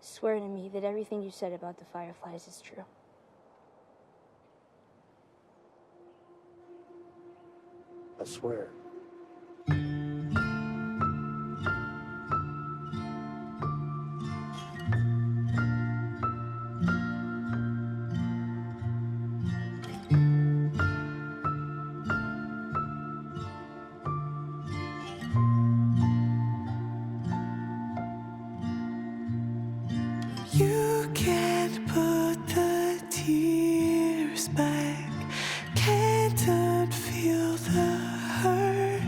Swear to me that everything you said about the Fireflies is true. I swear. You can't put the tears back, can't unfeel the hurt.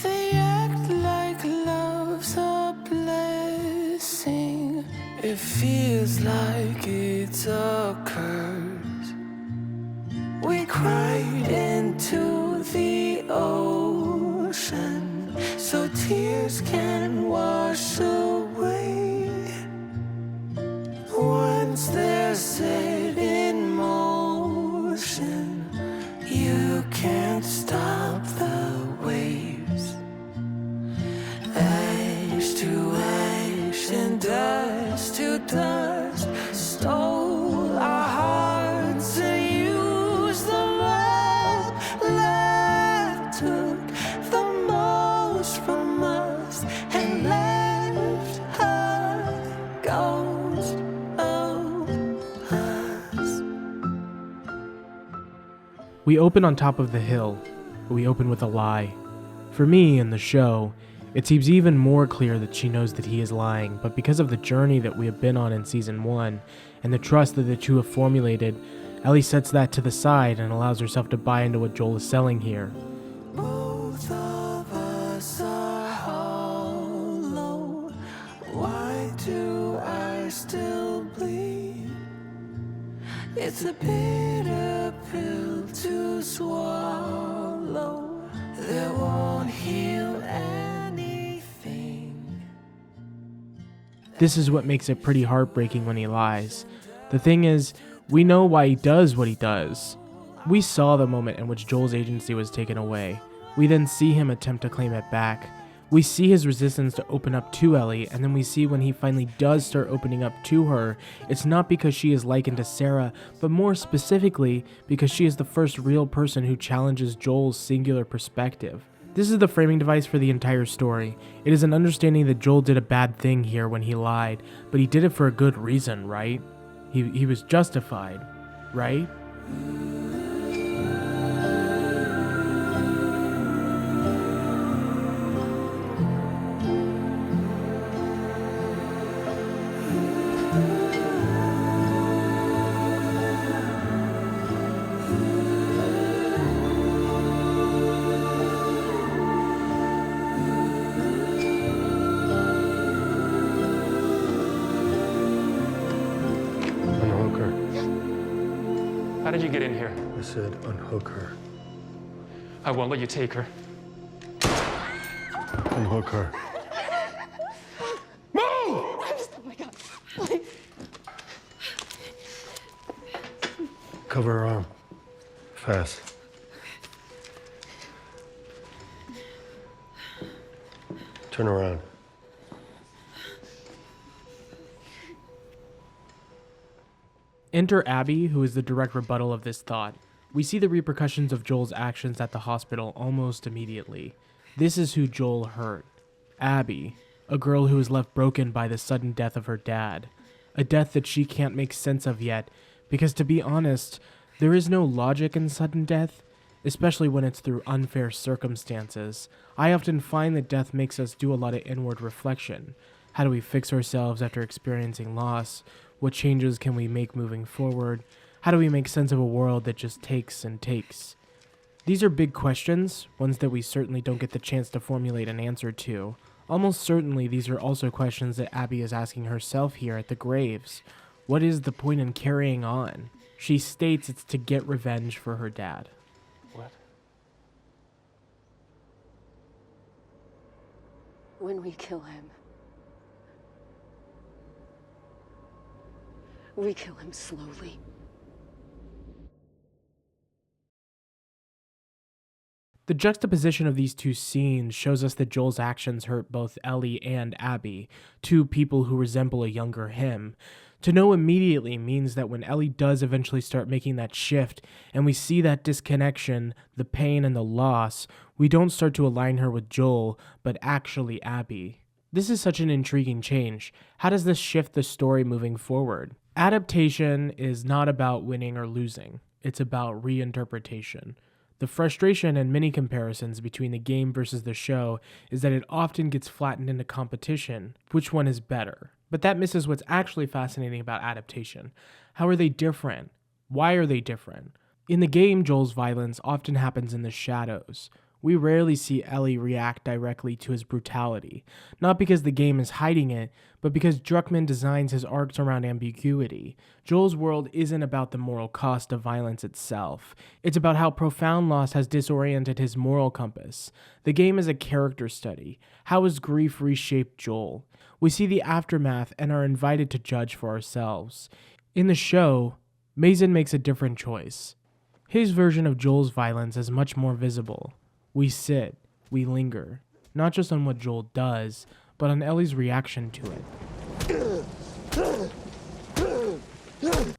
They act like love's a blessing. It feels like it's a curse. We cried into the ocean so tears can wash away. Once they're set in motion, you can't stop the waves. Ash to ash and dust to dust, stole our hearts and used them up. Love took the most from us and left a ghost of us. We open on top of the hill, but we open with a lie. For me, in the show, it seems even more clear that she knows that he is lying, but because of the journey that we have been on in Season 1, and the trust that the two have formulated, Ellie sets that to the side and allows herself to buy into what Joel is selling here. Both of us are hollow. Why do I still bleed? It's a bitter pill to swallow that won't heal anything. This is what makes it pretty heartbreaking when he lies. The thing is, we know why he does what he does. We saw the moment in which Joel's agency was taken away. We then see him attempt to claim it back. We see his resistance to open up to Ellie, and then we see when he finally does start opening up to her, it's not because she is likened to Sarah, but more specifically because she is the first real person who challenges Joel's singular perspective. This is the framing device for the entire story. It is an understanding that Joel did a bad thing here when he lied, but he did it for a good reason, right? He was justified, right? Unhook her. How did you get in here? I said unhook her. I won't let you take her. Unhook her. Move! Oh my God, please. Cover her arm. Fast. Turn around. Enter Abby, who is the direct rebuttal of this thought. We see the repercussions of Joel's actions at the hospital almost immediately. This is who Joel hurt. Abby, a girl who was left broken by the sudden death of her dad. A death that she can't make sense of yet, because to be honest, there is no logic in sudden death, especially when it's through unfair circumstances. I often find that death makes us do a lot of inward reflection. How do we fix ourselves after experiencing loss? What changes can we make moving forward? How do we make sense of a world that just takes and takes? These are big questions, ones that we certainly don't get the chance to formulate an answer to. Almost certainly these are also questions that Abby is asking herself here at the graves. What is the point in carrying on? She states it's to get revenge for her dad. What? When we kill him, we kill him slowly. The juxtaposition of these two scenes shows us that Joel's actions hurt both Ellie and Abby, two people who resemble a younger him. To know immediately means that when Ellie does eventually start making that shift and we see that disconnection, the pain and the loss, we don't start to align her with Joel, but actually Abby. This is such an intriguing change. How does this shift the story moving forward? Adaptation is not about winning or losing. It's about reinterpretation. The frustration and many comparisons between the game versus the show is that it often gets flattened into competition. Which one is better? But that misses what's actually fascinating about adaptation. How are they different? Why are they different? In the game, Joel's violence often happens in the shadows. We rarely see Ellie react directly to his brutality, not because the game is hiding it, but because Druckmann designs his arcs around ambiguity. Joel's world isn't about the moral cost of violence itself. It's about how profound loss has disoriented his moral compass. The game is a character study. How has grief reshaped Joel? We see the aftermath and are invited to judge for ourselves. In the show, Mason makes a different choice. His version of Joel's violence is much more visible. We sit, we linger, not just on what Joel does, but on Ellie's reaction to it.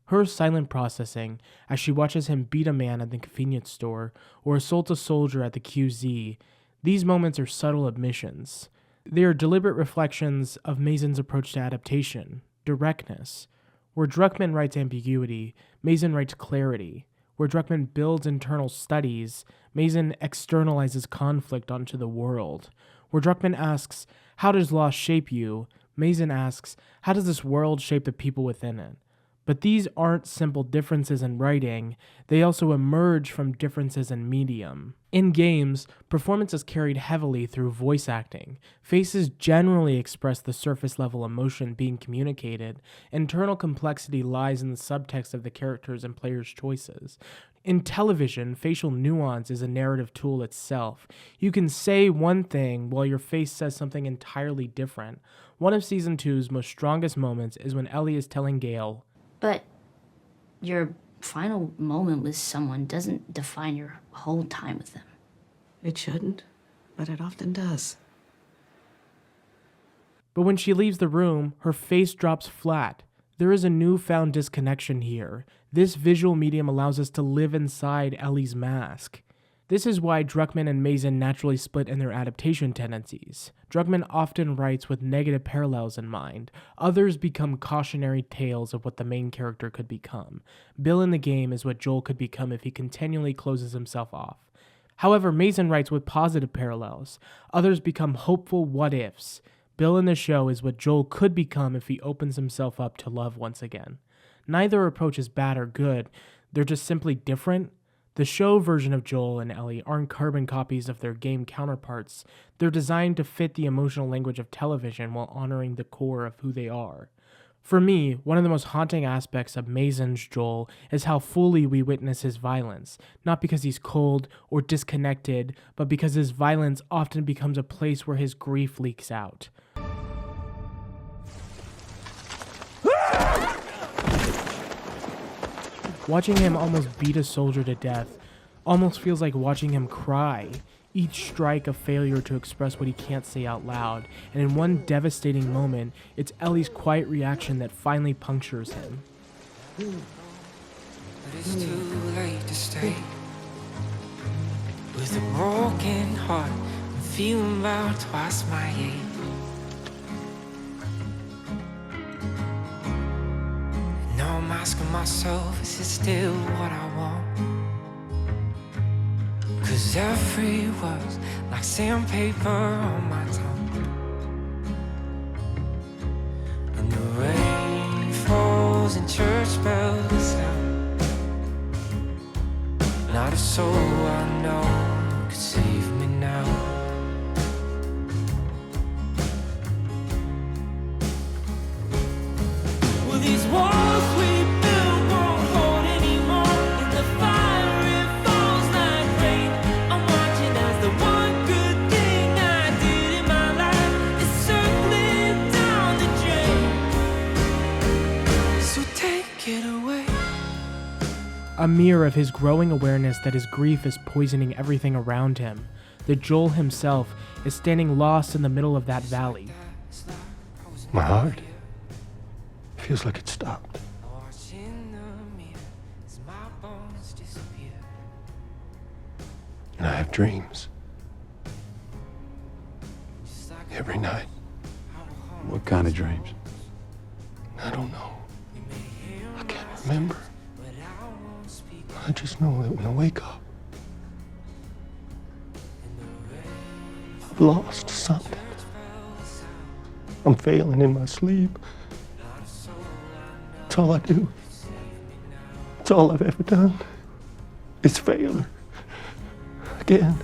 Her silent processing as she watches him beat a man at the convenience store or assault a soldier at the QZ, these moments are subtle admissions. They are deliberate reflections of Mason's approach to adaptation, directness. Where Druckmann writes ambiguity, Mason writes clarity. Where Druckmann builds internal studies, Mason externalizes conflict onto the world. Where Druckmann asks, how does loss shape you? Mason asks, how does this world shape the people within it? But these aren't simple differences in writing, they also emerge from differences in medium. In games, performance is carried heavily through voice acting. Faces generally express the surface level emotion being communicated. Internal complexity lies in the subtext of the characters and players' choices. In television, facial nuance is a narrative tool itself. You can say one thing while your face says something entirely different. One of Season 2's most strongest moments is when Ellie is telling Gale, but your final moment with someone doesn't define your whole time with them. It shouldn't, but it often does. But when she leaves the room, her face drops flat. There is a newfound disconnection here. This visual medium allows us to live inside Ellie's mask. This is why Druckmann and Mason naturally split in their adaptation tendencies. Druckmann often writes with negative parallels in mind. Others become cautionary tales of what the main character could become. Bill in the game is what Joel could become if he continually closes himself off. However, Mason writes with positive parallels. Others become hopeful what-ifs. Bill in the show is what Joel could become if he opens himself up to love once again. Neither approach is bad or good. They're just simply different. The show version of Joel and Ellie aren't carbon copies of their game counterparts. They're designed to fit the emotional language of television while honoring the core of who they are. For me, one of the most haunting aspects of Mason's Joel is how fully we witness his violence, not because he's cold or disconnected, but because his violence often becomes a place where his grief leaks out. Watching him almost beat a soldier to death almost feels like watching him cry, each strike a failure to express what he can't say out loud, and in one devastating moment, it's Ellie's quiet reaction that finally punctures him. But it's too late to stay. With a broken heart, I'm feeling about twice my age. And now I'm asking myself, is it still what I want? 'Cause every word's like sandpaper on my tongue. And the rain falls and church bells sound. Not a soul I know could save me now. Well, these walls we built won't hold anymore. In the fire it falls like rain. I'm watching as the one good thing I did in my life is circling down the drain. So take it away. a mirror of his growing awareness that his grief is poisoning everything around him, that Joel himself is standing lost in the middle of that valley. My heart feels like it stopped. And I have dreams. Every night. What kind of dreams? I don't know. I can't remember. I just know that when I wake up, I've lost something. I'm failing in my sleep. That's all I do. That's all I've ever done. Is fail again